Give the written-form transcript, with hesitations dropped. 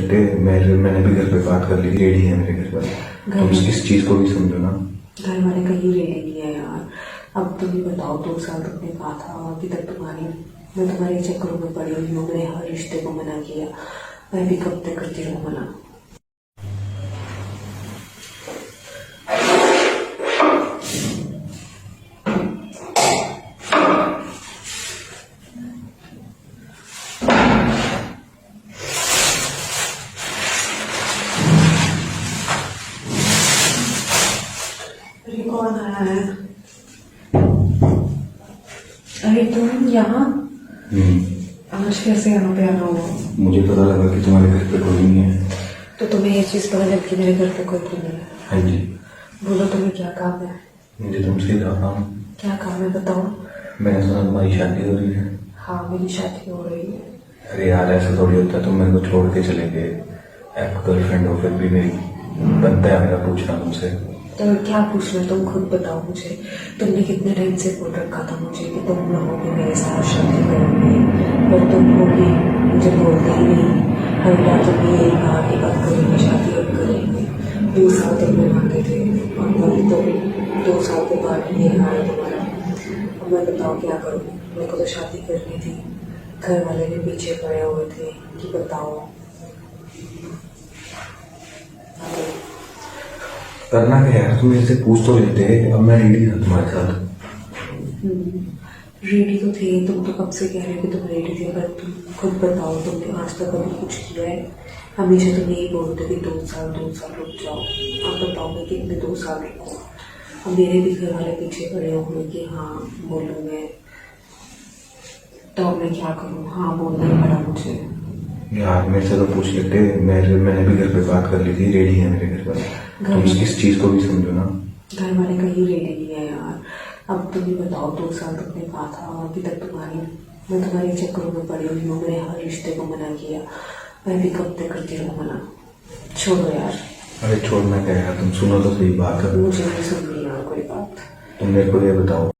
लेते। मैंने भी घर पे बात कर ली, रेडी है मेरे घर पर। तुम इस चीज को भी समझो ना। घर वाले कहीं रेडी नहीं है यार। अब तुम ही बताओ, 2 साल तुमने कहा था, अभी तक मैं तुम्हारे चक्करों में पड़ी हुई हूँ। मैंने हर रिश्ते को मना किया, मैं भी कब तक करती हूँ मना। अरे कौन आया है? अरे तुम यहाँ आज कैसे यहाँ पे आना हुआ? मुझे पता लगा कि तुम्हारे घर पे कोई नहीं है। तो तुम्हें ये चीज पता लग कि मेरे घर पे कोई नहीं है? हाँ जी। बोलो तुम्हें क्या काम है? मुझे तुमसे कहा, क्या काम है बताओ। मैंने सुना तुम्हारी शादी हो रही है। हाँ मेरी शादी हो रही है। अरे यार ऐसा थोड़ी होता है, तुम मेरे को छोड़ के चले गए। आप गर्लफ्रेंड हो फिर भी मेरी, बनता है मेरा पूछना तुमसे। तो क्या पूछना, तुम खुद बताओ मुझे। तुमने कितने टाइम से बोल रखा था मुझे कि तुम रहोगे मेरे साथ, शादी करोगे, पर तुम होगी मुझे बोलते ही नहीं। हर बार तुमने यही कहा कि अब करेंगे शादी, अब करेंगे। 20 साल तक बनाते थे और अभी तो 2 साल के बाद ये हाल तुम्हारा। अब मैं बताओ क्या करूँ? मेरे को तो शादी करनी थी, घर वाले भी पीछे पड़े हुए थे कि बताओ। करना क्या है, तुम मेरे से पूछ तो लेते। अब मैं रेडी था तुम्हारे साथ। रेडी तो थे तुम, तो कब से कह रहे हो कि तुम रेडी थे, पर तुम खुद बताओ तुमने आज तक कभी कुछ किया है? हमेशा तुम यही बोलते कि 2 साल रुक जाओ। अब बताओ मैं कितने 2 साल रुकूं? अब मेरे भी घर वाले पीछे पड़े हुए कि हाँ बोलूँ मैं, तो मैं क्या करूँ? हाँ बोलना ही पड़ा मुझे। यार मेरे से तो पूछ लेते। मैंने भी घर पे बात कर ली थी, रेडी है मेरे घर पर। तुम इस चीज को भी समझो ना। घर वाले कहीं रेडी नहीं है यार। अब तुम ही बताओ, 2 साल तुमने कहा था, अभी तक मैं तुम्हारे चक्करों में पड़ी हुई हूँ। मैंने हर रिश्ते को मना किया, मैं भी कब तक करती हूँ मना। छोड़ो यार। अरे छोड़ना क्या यार, तुम सुनो तो सही बात है। मुझे नहीं सुननी यार कोई बात। तुम मेरे को ये बताओ,